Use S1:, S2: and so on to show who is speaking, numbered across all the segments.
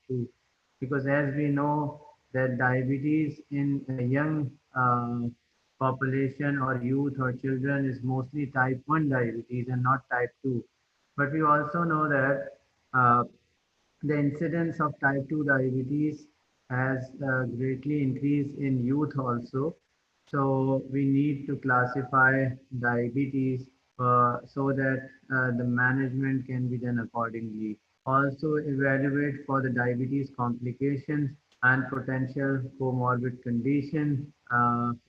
S1: 2. Because as we know that diabetes in a young population or youth or children is mostly type 1 diabetes and not type 2. But we also know that uh, the incidence of type 2 diabetes has greatly increased in youth also. So we need to classify diabetes so that the management can be done accordingly. Also evaluate for the diabetes complications and potential comorbid condition.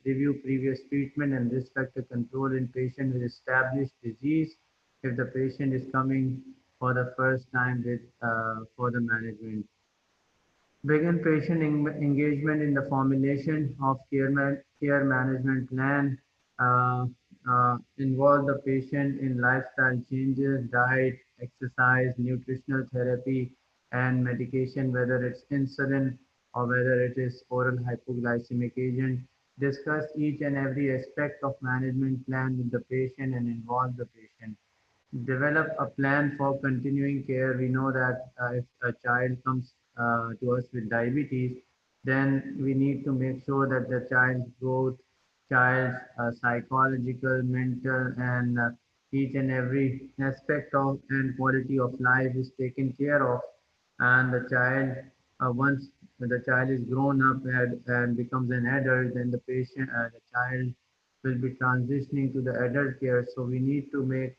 S1: Review previous treatment and risk factor control in patient with established disease if the patient is coming for the first time with for the management. Begin patient engagement in the formulation of care management plan. Involve the patient in lifestyle changes, diet, exercise, nutritional therapy, and medication, whether it's insulin or whether it is oral hypoglycemic agent. Discuss each and every aspect of management plan with the patient and involve the patient. Develop a plan for continuing care. We know that if a child comes to us with diabetes, then we need to make sure that the child's growth, child's psychological, mental, and each and every aspect of and quality of life is taken care of. And the child, once the child is grown up and becomes an adult, then the child will be transitioning to the adult care. So we need to make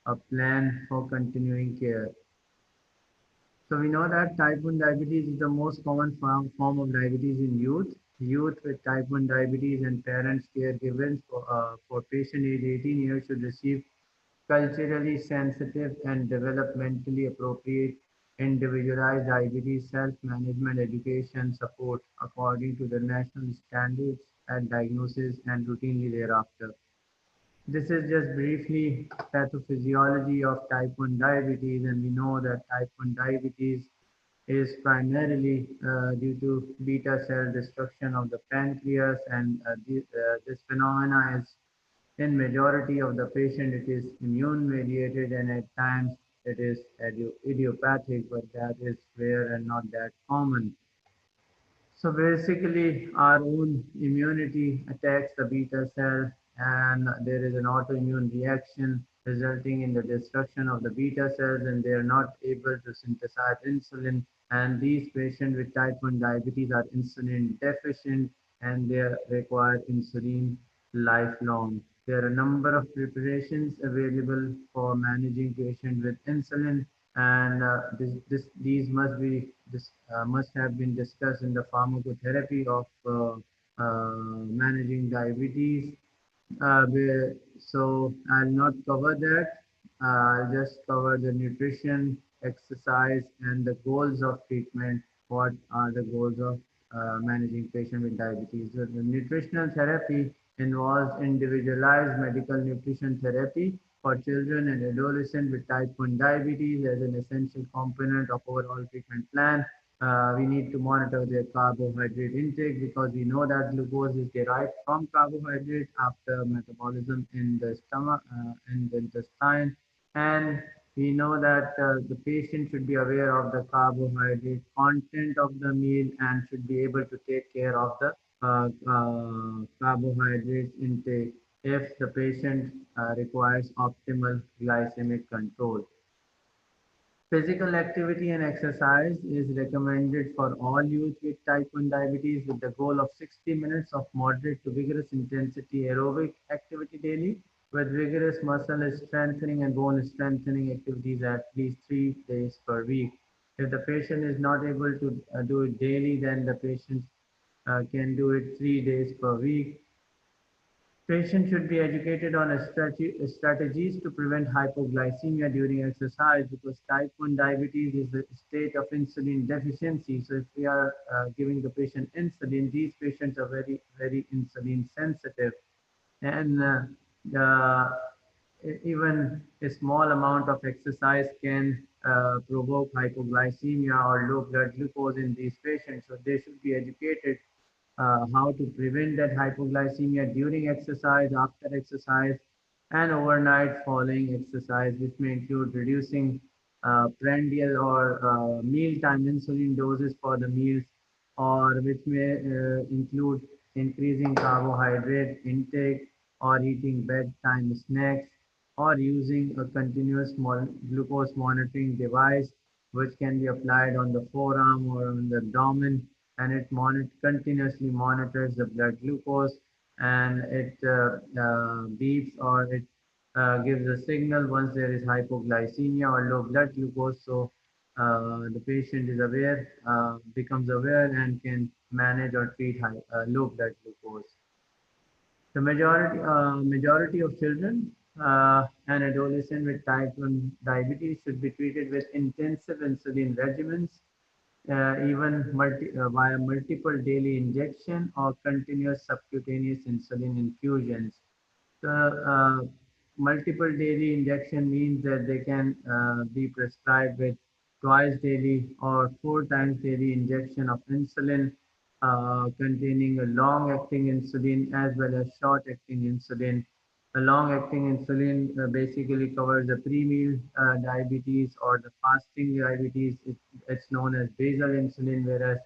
S1: a plan for continuing care. So we know that type 1 diabetes is the most common form of diabetes in youth. Youth with type 1 diabetes and parents, caregivers for patient age 18 years should receive culturally sensitive and developmentally appropriate individualized diabetes self-management education support according to the national standards at diagnosis and routinely thereafter. This is just briefly pathophysiology of type 1 diabetes, and we know that type 1 diabetes is primarily due to beta cell destruction of the pancreas, and this phenomena is in majority of the patient it is immune mediated, and at times it is idiopathic, but that is rare and not that common. So basically, our own immunity attacks the beta cell, and there is an autoimmune reaction resulting in the destruction of the beta cells, and they are not able to synthesize insulin. And these patients with type 1 diabetes are insulin deficient, and they require insulin lifelong. There are a number of preparations available for managing patients with insulin, and these must have been discussed in the pharmacotherapy of managing diabetes. So I'll not cover that. I'll just cover the nutrition, exercise, and the goals of treatment. What are the goals of managing patient with diabetes? So the nutritional therapy involves individualized medical nutrition therapy for children and adolescents with type 1 diabetes as an essential component of overall treatment plan. We need to monitor their carbohydrate intake because we know that glucose is derived from carbohydrate after metabolism in the stomach and the intestine. And we know that the patient should be aware of the carbohydrate content of the meal and should be able to take care of the carbohydrate intake if the patient requires optimal glycemic control. Physical activity and exercise is recommended for all youth with type 1 diabetes with the goal of 60 minutes of moderate to vigorous intensity aerobic activity daily with vigorous muscle strengthening and bone strengthening activities at least 3 days per week. If the patient is not able to do it daily, then the patient can do it 3 days per week. Patients should be educated on strategies to prevent hypoglycemia during exercise because type 1 diabetes is a state of insulin deficiency. So if we are giving the patient insulin, these patients are very, very insulin sensitive. And even a small amount of exercise can provoke hypoglycemia or low blood glucose in these patients. So they should be educated how to prevent that hypoglycemia during exercise, after exercise, and overnight following exercise, which may include reducing prandial or mealtime insulin doses for the meals, or which may include increasing carbohydrate intake or eating bedtime snacks or using a continuous glucose monitoring device which can be applied on the forearm or on the abdomen, and it continuously monitors the blood glucose, and it beeps or it gives a signal once there is hypoglycemia or low blood glucose. So the patient is aware, becomes aware, and can manage or treat low blood glucose. The majority of children and adolescents with type 1 diabetes should be treated with intensive insulin regimens, even via multiple daily injection or continuous subcutaneous insulin infusions. The multiple daily injection means that they can be prescribed with twice daily or four times daily injection of insulin containing a long-acting insulin as well as short-acting insulin. A long-acting insulin basically covers the pre-meal diabetes or the fasting diabetes. It's known as basal insulin, whereas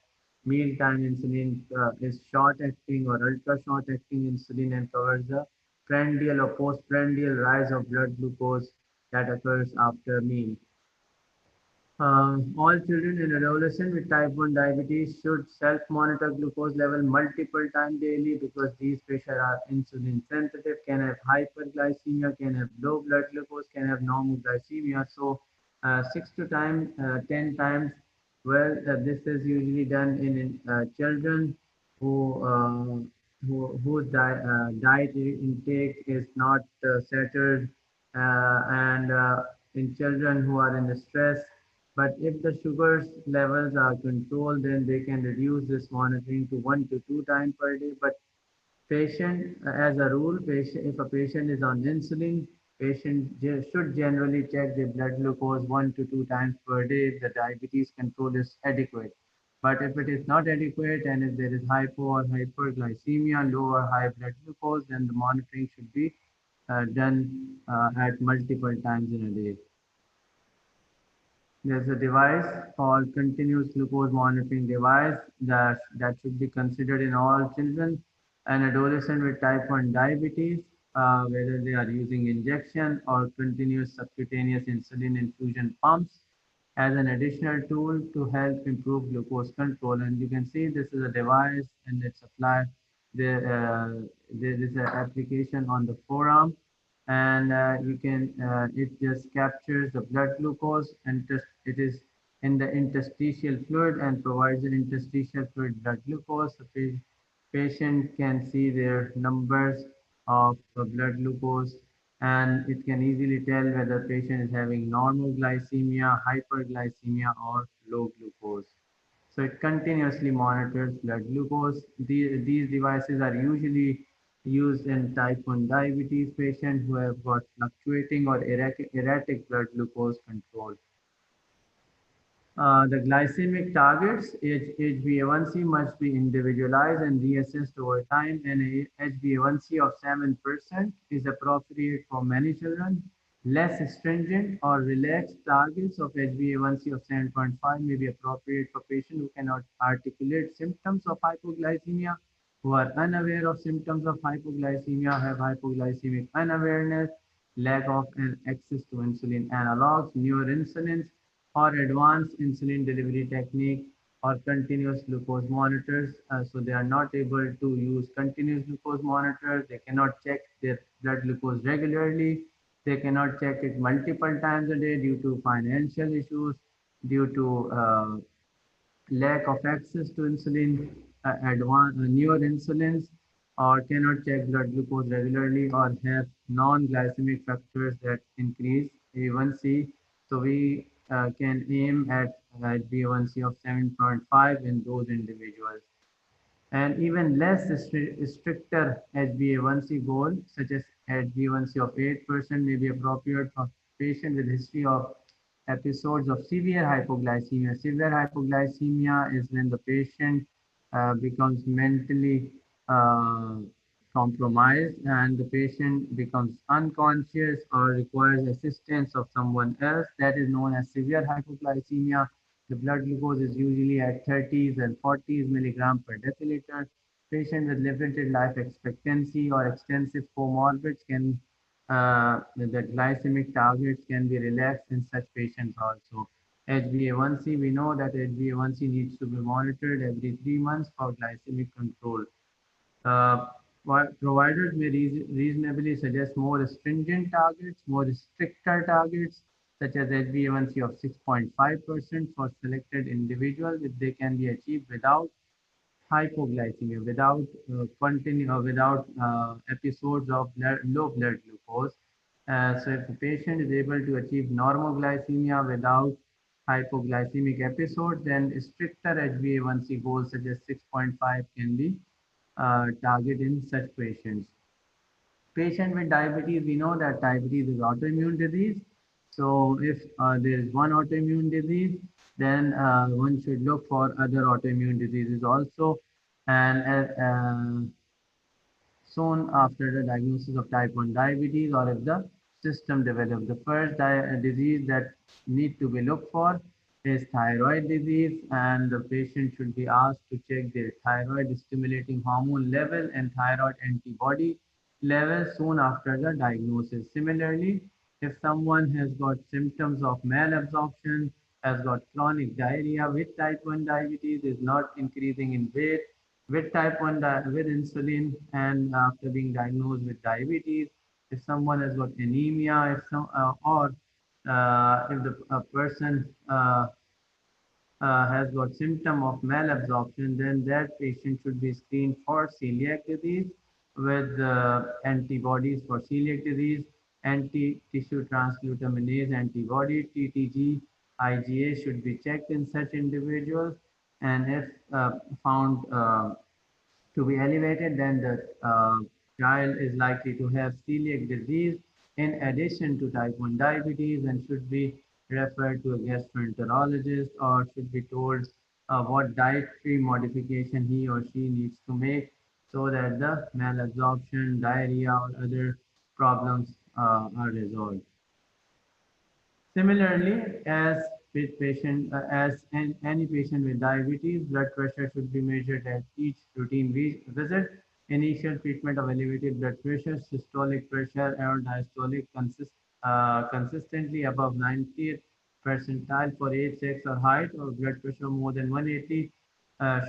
S1: mealtime insulin is short-acting or ultra-short-acting insulin and covers the prandial or postprandial rise of blood glucose that occurs after meal. All children and adolescents with type 1 diabetes should self-monitor glucose level multiple times daily because these patients are insulin sensitive, can have hyperglycemia, can have low blood glucose, can have normal glycemia. So 10 times, well, this is usually done in children who, whose diet intake is not settled, and in children who are in the stress. But if the sugars levels are controlled, then they can reduce this monitoring to 1 to 2 times per day. But patient, as a rule, if a patient is on insulin, should generally check their blood glucose 1 to 2 times per day if the diabetes control is adequate. But if it is not adequate and if there is hypo or hyperglycemia, low or high blood glucose, then the monitoring should be done at multiple times in a day. There's a device called continuous glucose monitoring device that should be considered in all children and adolescents with type 1 diabetes, whether they are using injection or continuous subcutaneous insulin infusion pumps as an additional tool to help improve glucose control. And you can see this is a device and it's applied. There is an application on the forearm, and it just captures the blood glucose, and it is in the interstitial fluid and provides an interstitial fluid blood glucose. The patient can see their numbers of the blood glucose, and it can easily tell whether patient is having normal glycemia, hyperglycemia, or low glucose. So it continuously monitors blood glucose. These devices are usually used in type 1 diabetes patients who have got fluctuating or erratic blood glucose control. The glycemic targets, HbA1c, must be individualized and reassessed over time, and a HbA1c of 7% is appropriate for many children. Less stringent or relaxed targets of HbA1c of 7.5 may be appropriate for patients who cannot articulate symptoms of hypoglycemia, who are unaware of symptoms of hypoglycemia, have hypoglycemic unawareness, lack of access to insulin analogs, newer insulins, or advanced insulin delivery technique or continuous glucose monitors. So they are not able to use continuous glucose monitors. They cannot check their blood glucose regularly. They cannot check it multiple times a day due to financial issues, due to lack of access to insulin, newer insulins, or cannot check blood glucose regularly, or have non-glycemic factors that increase A1C. So we can aim at HbA1c of 7.5 in those individuals. And even less stricter HbA1c goal, such as HbA1c of 8%, may be appropriate for patients with history of episodes of severe hypoglycemia. Severe hypoglycemia is when the patient becomes mentally uh, compromised and the patient becomes unconscious or requires assistance of someone else. That is known as severe hypoglycemia. The blood glucose is usually at 30s and 40s milligram per deciliter. Patient with limited life expectancy or extensive comorbids can the glycemic targets can be relaxed in such patients also. HbA1c, we know that HbA1c needs to be monitored every 3 months for glycemic control. Uh, Providers may reasonably suggest more stringent targets, more stricter targets, such as HbA1c of 6.5% for selected individuals if they can be achieved without hypoglycemia, without without episodes of low blood glucose. So if the patient is able to achieve normoglycemia without hypoglycemic episode, then stricter HbA1c goals such as 6.5 can be target in such patients. Patient with diabetes, we know that diabetes is autoimmune disease. So if there is one autoimmune disease, then one should look for other autoimmune diseases also. And soon after the diagnosis of type 1 diabetes or if the system develops. The first disease that need to be looked for is thyroid disease and the patient should be asked to check their thyroid stimulating hormone level and thyroid antibody level soon after the diagnosis. Similarly, if someone has got symptoms of malabsorption, has got chronic diarrhea with type 1 diabetes, is not increasing in weight, with type 1 with insulin and after being diagnosed with diabetes, if someone has got anemia, if some or if the person has got symptom of malabsorption, then that patient should be screened for celiac disease with antibodies for celiac disease, anti-tissue transglutaminase antibody, TTG, IgA should be checked in such individuals, and if found to be elevated, then the child is likely to have celiac disease in addition to type 1 diabetes and should be referred to a gastroenterologist or should be told what dietary modification he or she needs to make so that the malabsorption, diarrhea, or other problems are resolved. Similarly, as any patient with diabetes, blood pressure should be measured at each routine visit. Initial treatment of elevated blood pressure, systolic pressure, or diastolic consistently above 90th percentile for age, sex, or height, or blood pressure more than 180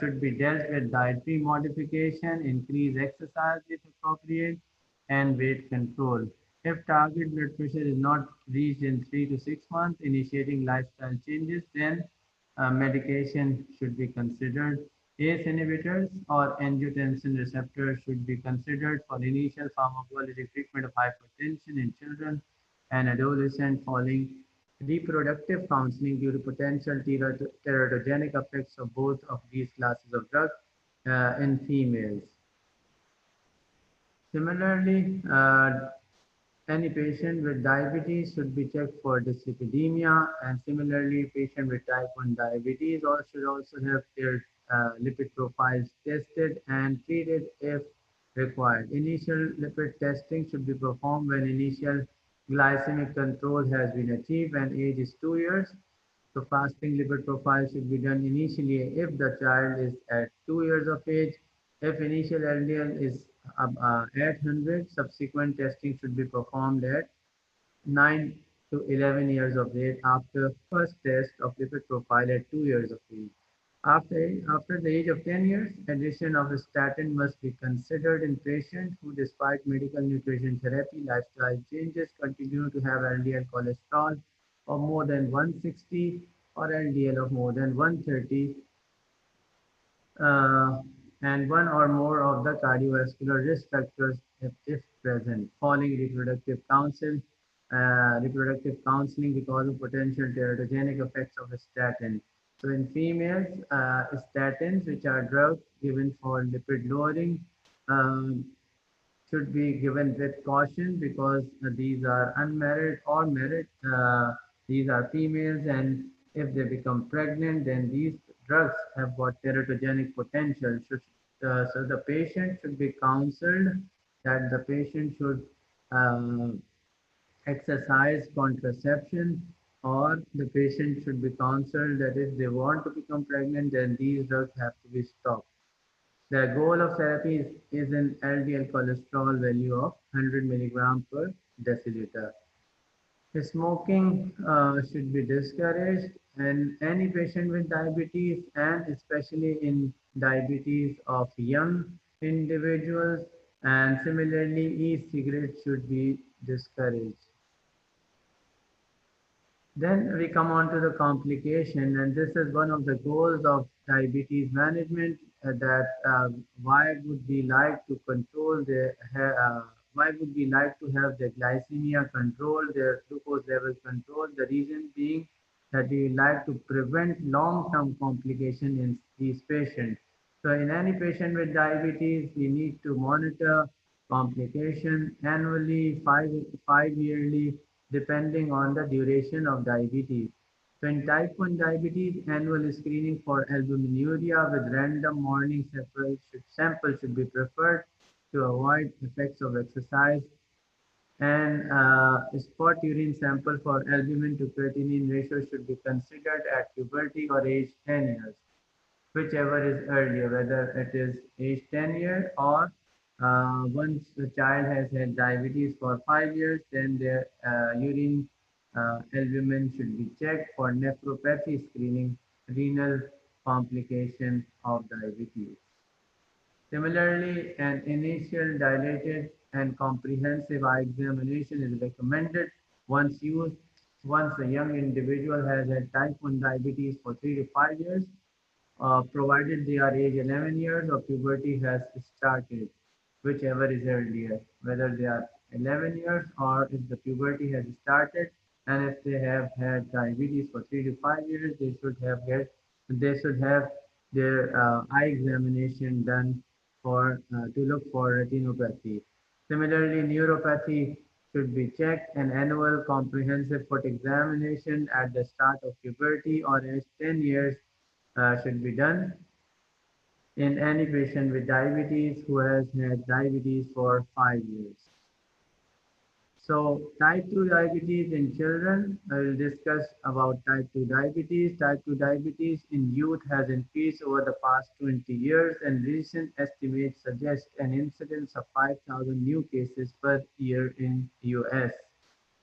S1: should be dealt with dietary modification, increase exercise if appropriate, and weight control. If target blood pressure is not reached in 3 to 6 months, initiating lifestyle changes, then medication should be considered. ACE inhibitors or angiotensin receptors should be considered for initial pharmacologic treatment of hypertension in children and adolescents following reproductive counseling due to potential teratogenic effects of both of these classes of drugs in females. Similarly, any patient with diabetes should be checked for dyslipidemia, and similarly, patient with type 1 diabetes or should also have their lipid profiles tested and treated if required. Initial lipid testing should be performed when initial glycemic control has been achieved and age is 2 years. So fasting lipid profile should be done initially if the child is at 2 years of age. If initial LDL is at 100, subsequent testing should be performed at 9 to 11 years of age after first test of lipid profile at 2 years of age. After the age of 10 years, addition of a statin must be considered in patients who, despite medical nutrition therapy, lifestyle changes, continue to have LDL cholesterol of more than 160 or LDL of more than 130 uh, and one or more of the cardiovascular risk factors if present, following reproductive counseling because of potential teratogenic effects of a statin. So in females, statins, which are drugs given for lipid lowering, um, should be given with caution because these are unmarried or married. These are females, and if they become pregnant, then these drugs have got teratogenic potential. So the patient should be counseled that the patient should uh, exercise contraception, or the patient should be counseled that if they want to become pregnant, then these drugs have to be stopped. The goal of therapy is an LDL cholesterol value of 100 milligram per deciliter. Smoking should be discouraged, and any patient with diabetes, and especially in diabetes of young individuals, and similarly, e-cigarettes should be discouraged. Then we come on to the complication, and this is one of the goals of diabetes management. That why would we like to control why would we like to have the glycemia controlled, their glucose level controlled? The reason being that we like to prevent long-term complication in these patients. So in any patient with diabetes, we need to monitor complication annually, five yearly, depending on the duration of diabetes. So in type 1 diabetes, annual screening for albuminuria with random morning sample should be preferred to avoid effects of exercise, and spot urine sample for albumin to creatinine ratio should be considered at puberty or age 10 years, whichever is earlier, whether it is age 10 years or once the child has had diabetes for 5 years, then their urine albumin should be checked for nephropathy screening, renal complication of diabetes. Similarly, an initial dilated and comprehensive eye examination is recommended once used once a young individual has had type 1 diabetes for 3 to 5 years, provided they are age 11 years or puberty has started, whichever is earlier, whether they are 11 years or if the puberty has started, and if they have had diabetes for 3 to 5 years, they should have their eye examination done for to look for retinopathy. Similarly, neuropathy should be checked. An annual comprehensive foot examination at the start of puberty or age 10 years should be done in any patient with diabetes who has had diabetes for 5 years. So type 2 diabetes in children, I will discuss about type 2 diabetes. Type 2 diabetes in youth has increased over the past 20 years, and recent estimates suggest an incidence of 5,000 new cases per year in US.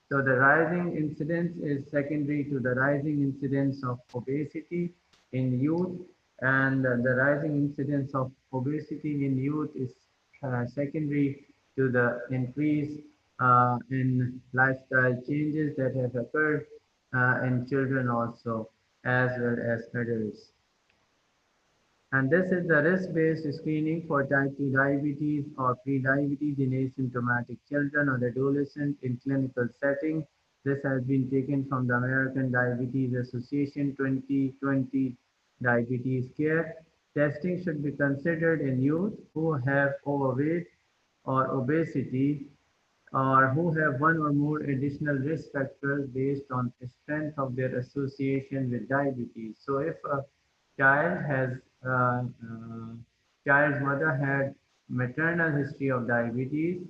S1: So the rising incidence is secondary to the rising incidence of obesity in youth, and the rising incidence of obesity in youth is secondary to the increase in lifestyle changes that have occurred in children also, as well as adults. And this is the risk-based screening for type 2 diabetes or pre-diabetes in asymptomatic children or adolescents in clinical setting. This has been taken from the American Diabetes Association 2020 Diabetes Care. Testing should be considered in youth who have overweight or obesity, or who have one or more additional risk factors based on strength of their association with diabetes. So if a child has child's mother had maternal history of diabetes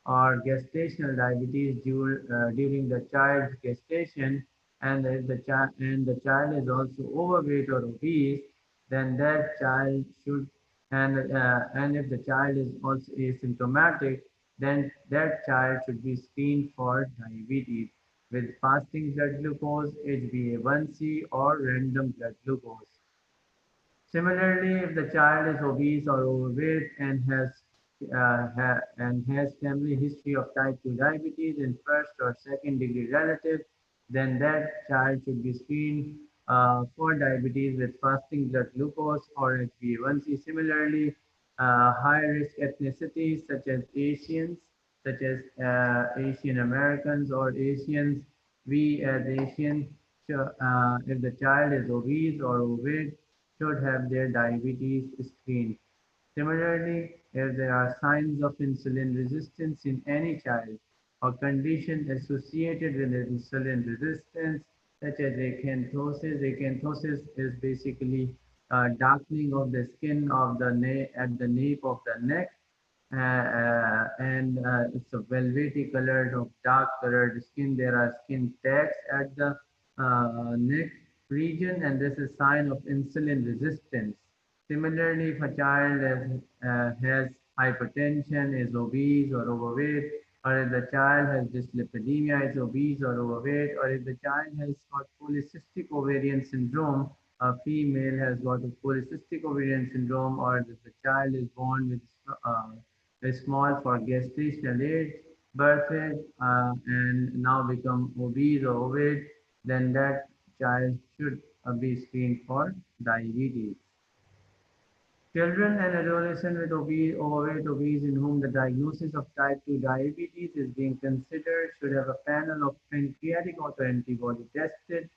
S1: or gestational diabetes during the child's gestation, and if the child is also overweight or obese, then that child should, and if the child is also asymptomatic, then that child should be screened for diabetes with fasting blood glucose, HbA1c, or random blood glucose. Similarly, if the child is obese or overweight and has family history of type 2 diabetes in first or second degree relative, then that child should be screened for diabetes with fasting blood glucose or HbA1c. Similarly, high risk ethnicities such as Asian Americans or Asians, we as Asians, if the child is obese or overweight, should have their diabetes screened. Similarly, if there are signs of insulin resistance in any child or condition associated with insulin resistance, such as acanthosis, acanthosis is basically darkening of the skin of the at the nape of the neck, and it's a velvety colored of dark colored skin. There are skin tags at the neck region, and this is sign of insulin resistance. Similarly, if a child has hypertension, is obese or overweight, or if the child has dyslipidemia, is obese or overweight, or if the child has got polycystic ovarian syndrome, a female has got a polycystic ovarian syndrome, or if the child is born with is small for gestational age, birth age, and now become obese or overweight, then that child should be screened for diabetes. Children and adolescents with overweight, obese, in whom the diagnosis of type 2 diabetes is being considered should have a panel of pancreatic autoantibody tested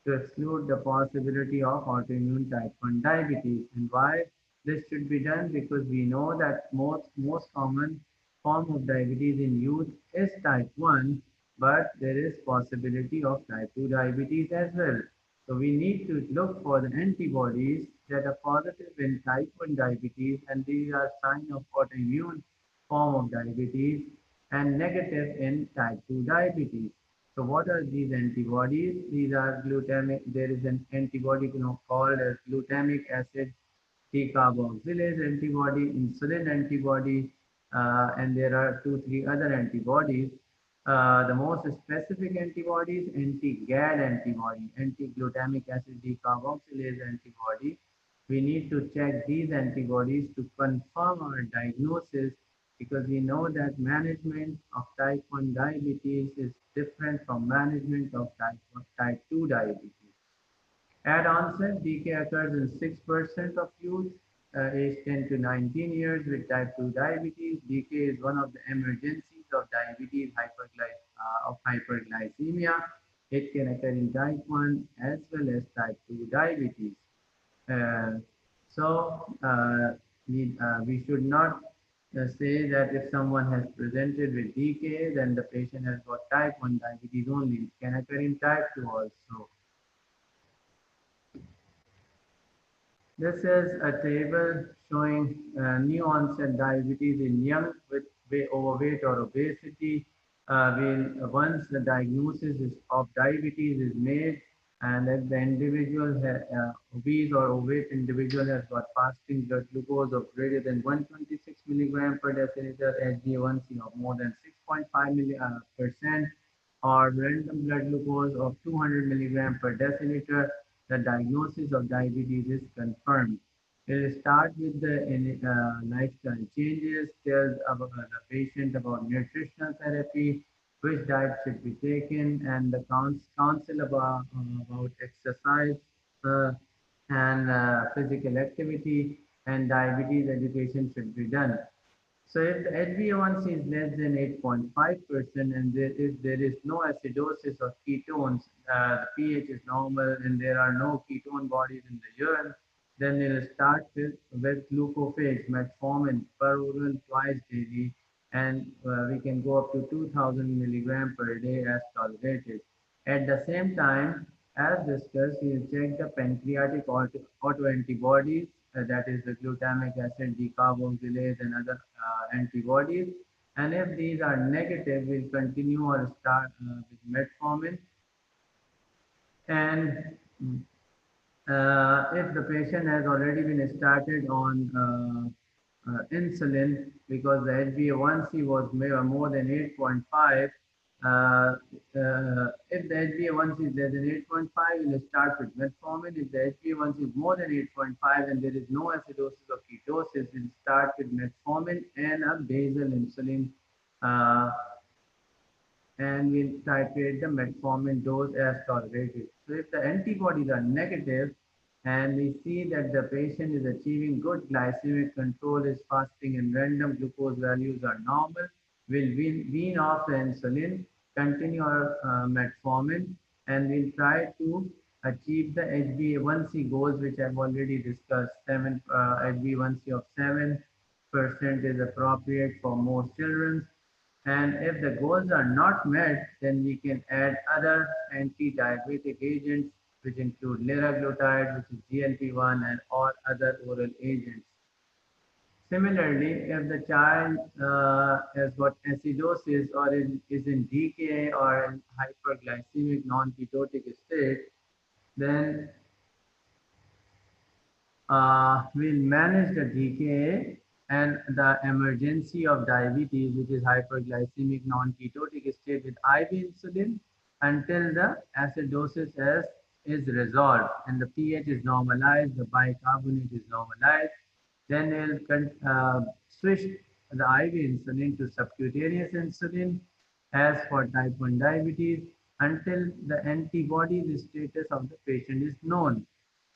S1: to exclude the possibility of autoimmune type 1 diabetes. And why this should be done? Because we know that most common form of diabetes in youth is type 1, but there is possibility of type 2 diabetes as well. So we need to look for the antibodies that are positive in type 1 diabetes, and these are sign of autoimmune form of diabetes, and negative in type 2 diabetes. So what are these antibodies? These are glutamic. There is an antibody called as glutamic acid decarboxylase antibody, insulin antibody, and there are two, three other antibodies. The most specific antibodies, anti-GAD antibody, anti-glutamic acid decarboxylase antibody. We need to check these antibodies to confirm our diagnosis, because we know that management of type 1 diabetes is different from management of type 2 diabetes. At onset, decay occurs in 6% of youth aged 10 to 19 years with type 2 diabetes. Decay is one of the emergencies of diabetes of hyperglycemia. It can occur in type 1 as well as type 2 diabetes. Uh, we should not say that if someone has presented with decay, then the patient has got type 1 diabetes only. It can occur in type 2 also. This is a table showing new onset diabetes in young with overweight or obesity. Once the diagnosis of diabetes is made, and if the individual obese or overweight individual has got fasting blood glucose of greater than 126 milligram per deciliter, HbA1c of more than 6.5 percent, or random blood glucose of 200 milligram per deciliter, the diagnosis of diabetes is confirmed. It will start with the lifestyle changes, tells about the patient about nutritional therapy, which diet should be taken, and the counsel about exercise uh, and physical activity, and diabetes education should be done. So if the HbA1c is less than 8.5% and there is no acidosis or ketones, the pH is normal and there are no ketone bodies in the urine, then it will start with glucophage, metformin per oral twice daily, and we can go up to 2000 milligram per day as tolerated. At the same time, as discussed, we will check the pancreatic autoantibodies, that is the glutamic acid decarboxylase and other antibodies. And if these are negative, we'll continue or start with metformin. And if the patient has already been started on insulin, because the HbA1c was more than 8.5, if the HbA1c is less than 8.5, we'll start with metformin. If the HbA1c is more than 8.5 and there is no acidosis or ketosis, we'll start with metformin and a basal insulin, uh, and we'll titrate the metformin dose as tolerated. So if the antibodies are negative and we see that the patient is achieving good glycemic control, is fasting and random glucose values are normal, we'll wean off the insulin, continue our metformin, and we'll try to achieve the HbA1c goals, which I've already discussed. HbA1c of 7% is appropriate for most children, and if the goals are not met, then we can add other anti-diabetic agents which include liraglutide, which is GLP-1, and or other oral agents. Similarly, if the child has got acidosis or is in DKA or in hyperglycemic non-ketotic state, then will manage the DKA and the emergency of diabetes, which is hyperglycemic non-ketotic state with IV insulin until the acidosis is resolved and the pH is normalized, the bicarbonate is normalized. Then they'll switch the IV insulin to subcutaneous insulin as for type 1 diabetes until the antibodies status of the patient is known.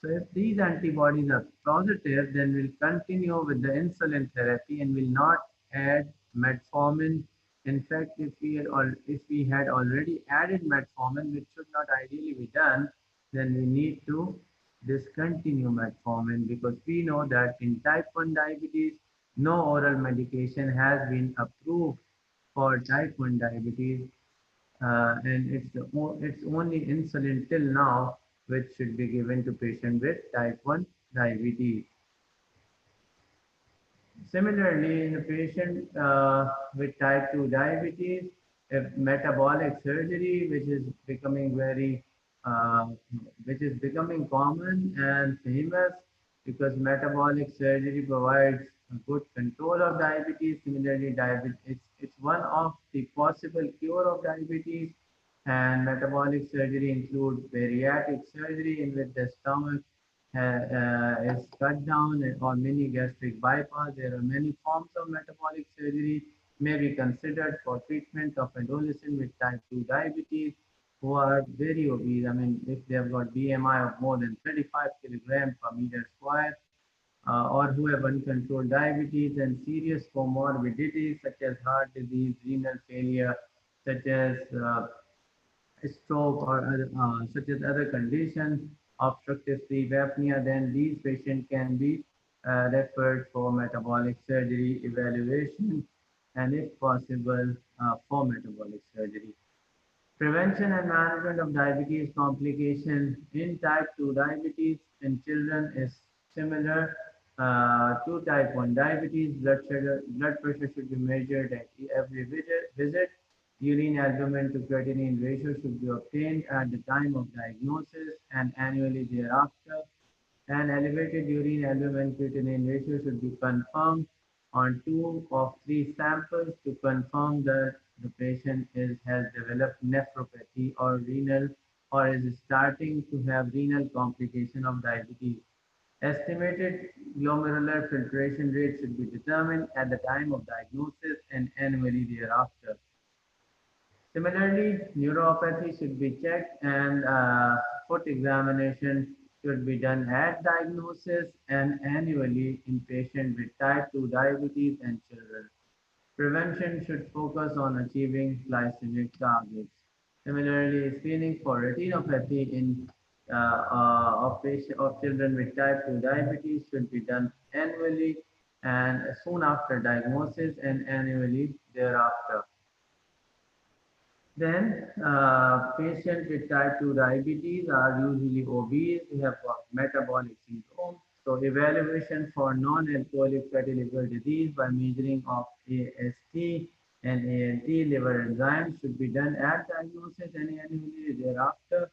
S1: So if these antibodies are positive, then we'll continue with the insulin therapy and will not add metformin. In fact, if we had already added metformin, which should not ideally be done, then we need to discontinue metformin because we know that in type 1 diabetes, no oral medication has been approved for type 1 diabetes and it's only insulin till now which should be given to patient with type 1 diabetes. Similarly, in a patient with type 2 diabetes, if metabolic surgery, uh, which is becoming common and famous because metabolic surgery provides a good control of diabetes. Similarly, diabetes it's one of the possible cure of diabetes. And metabolic surgery includes bariatric surgery in which the stomach is cut down or mini gastric bypass. There are many forms of metabolic surgery may be considered for treatment of adolescents with type 2 diabetes who are very obese. I mean, if they have got BMI of more than 35 kilograms per meter square, or who have uncontrolled diabetes and serious comorbidities such as heart disease, renal failure, such as stroke or such as other conditions, obstructive sleep apnea, then these patients can be referred for metabolic surgery evaluation and if possible for metabolic surgery. Prevention and management of diabetes complication in type 2 diabetes in children is similar to type 1 diabetes. Blood pressure should be measured at every visit. Urine albumin to creatinine ratio should be obtained at the time of diagnosis and annually thereafter. An elevated urine albumin creatinine ratio should be confirmed on 2 of 3 samples to confirm that the patient has developed nephropathy or renal or is starting to have renal complication of diabetes. Estimated glomerular filtration rate should be determined at the time of diagnosis and annually thereafter. Similarly, neuropathy should be checked and foot examination should be done at diagnosis and annually in patients with type 2 diabetes and children. Prevention should focus on achieving glycemic targets. Similarly, screening for retinopathy in of children with type 2 diabetes should be done annually and soon after diagnosis and annually thereafter. Then, patients with type 2 diabetes are usually obese, they have got metabolic syndrome. So, evaluation for non-alcoholic fatty liver disease by measuring of AST and ALT liver enzymes should be done at diagnosis and annually thereafter.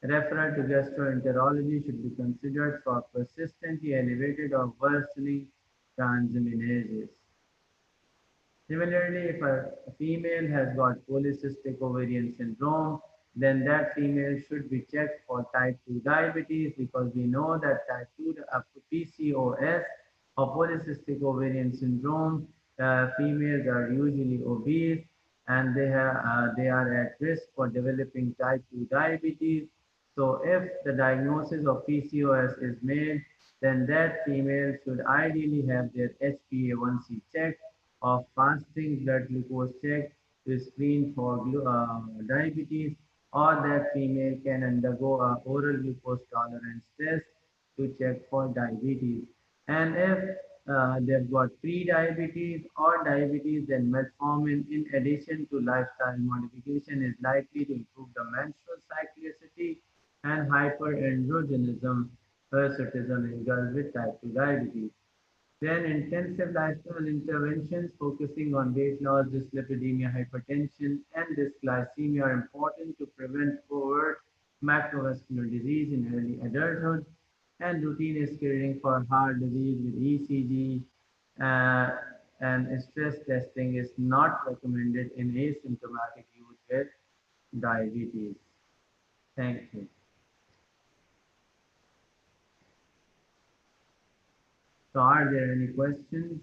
S1: Referral to gastroenterology should be considered for persistently elevated or worsening transaminases. Similarly, if a female has got polycystic ovarian syndrome, then that female should be checked for type 2 diabetes because we know that type 2 up to PCOS or polycystic ovarian syndrome, females are usually obese and they are at risk for developing type 2 diabetes. So if the diagnosis of PCOS is made, then that female should ideally have their HbA1c checked of fasting blood glucose check to screen for diabetes, or that female can undergo a oral glucose tolerance test to check for diabetes. And if they've got pre-diabetes or diabetes, then metformin in addition to lifestyle modification is likely to improve the menstrual cyclicity and hyperandrogenism, hirsutism in girls with type 2 diabetes. Then intensive lifestyle interventions focusing on weight loss, dyslipidemia, hypertension, and dysglycemia are important to prevent overt macrovascular disease in early adulthood. And routine screening for heart disease with ECG uh, and stress testing is not recommended in asymptomatic youth with diabetes. Thank you. So, are there any questions?